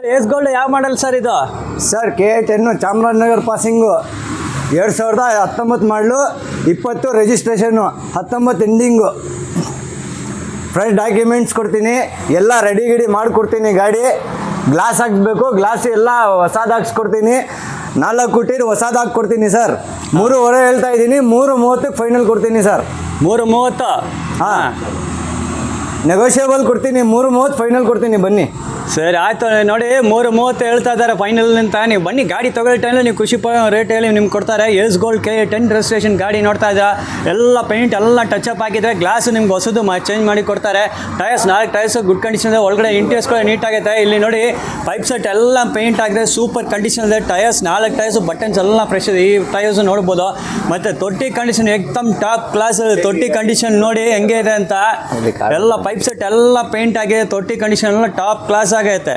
S gold ಯಾವ model sir ಇದು? Sir KA10 Chamarajanagar passing 2019 ಮಾಡಲು 20 ರಿಜಿಸ್ಟ್ರೇಷನ್ನು 19 ಎಂಡಿಂಗು. ಫ್ರೆಶ್ ಡಾಕ್ಯುಮೆಂಟ್ಸ್ ಕೊಡ್ತೀನಿ, ಎಲ್ಲ ರೆಡಿ ಮಾಡಿಕೊಡ್ತೀನಿ. ಗಾಡಿ ಗ್ಲಾಸ್ ಹಾಕ್ಬೇಕು, ಗ್ಲಾಸ್ ಎಲ್ಲ ಹೊಸದು ಹಾಕ್ಸ್ಕೊಡ್ತೀನಿ. 4 ಕೊಟ್ಟಿರು ಹೊಸದು ಹಾಕ್ಕೊಡ್ತೀನಿ ಸರ್. 3.5 ಹೇಳ್ತಾ ಇದ್ದೀನಿ, 3.30 ಫೈನಲ್ ಕೊಡ್ತೀನಿ ಸರ್. 3.30. ಹಾಂ, ನೆಗೋಷಿಯಬಲ್ ಕೊಡ್ತೀನಿ. 3.30 ಫೈನಲ್ ಕೊಡ್ತೀನಿ, ಬನ್ನಿ. ಸರಿ ಆಯಿತು ನೋಡಿ, 3.30 ಹೇಳ್ತಾ ಇದ್ದಾರೆ ಫೈನಲ್ ಅಂತ. ನೀವು ಬನ್ನಿ, ಗಾಡಿ ತೊಗೊಳ್ಳೋ ಟೈಮಲ್ಲಿ ನೀವು ಖುಷಿ ಪಡೋ ರೇಟ್ ಹೇಳಿ ನಿಮ್ಗೆ ಕೊಡ್ತಾರೆ. ಎಸ್ ಗೋಲ್ಡ್ KA10 ರಿಜಿಸ್ಟ್ರೇಷನ್ ಗಾಡಿ ನೋಡ್ತಾ ಇದ್ದೀರಾ. ಎಲ್ಲ ಪೇಂಟ್ ಎಲ್ಲ ಟಚಪ್ ಆಗಿದೆ, ಗ್ಲಾಸು ನಿಮ್ಗೆ ಹೊಸದು ಚೇಂಜ್ ಮಾಡಿ ಕೊಡ್ತಾರೆ. ಟೈರ್ಸ್ 4 ಟೈರ್ಸ್ ಗುಡ್ ಕಂಡೀಷನ್ ಇದೆ, ಒಳಗಡೆ ಇಂಟೀರಿಯರ್ಸ್ ಕೂಡ ನೀಟಾಗೈತೆ. ಇಲ್ಲಿ ನೋಡಿ ಪೈಪ್ ಸೆಟ್ ಎಲ್ಲ ಪೇಂಟ್ ಆಗಿದೆ, ಸೂಪರ್ ಕಂಡೀಷನ್ ಇದೆ. ಟೈರ್ಸ್ 4 ಟೈರ್ಸ್ ಬಟನ್ಸ್ ಎಲ್ಲ ಫ್ರೆಶ್ ಇದೆ. ಈ ಟೈರ್ಸ್ ನೋಡ್ಬೋದು. ಮತ್ತು ತೊಟ್ಟಿ ಕಂಡೀಷನ್ ಏಕ್ದಮ್ ಟಾಪ್ ಕ್ಲಾಸ್. ತೊಟ್ಟಿ ಕಂಡೀಷನ್ ನೋಡಿ ಹೆಂಗೆ ಇದೆ ಅಂತ. ಎಲ್ಲ ಪೈಪ್ ಸೆಟ್ ಎಲ್ಲ ಪೇಂಟ್ ಆಗಿದೆ, ತೊಟ್ಟಿ ಕಂಡೀಷನ್ ಎಲ್ಲ ಟಾಪ್ ಕ್ಲಾಸ್ ಆಗೈತೆ.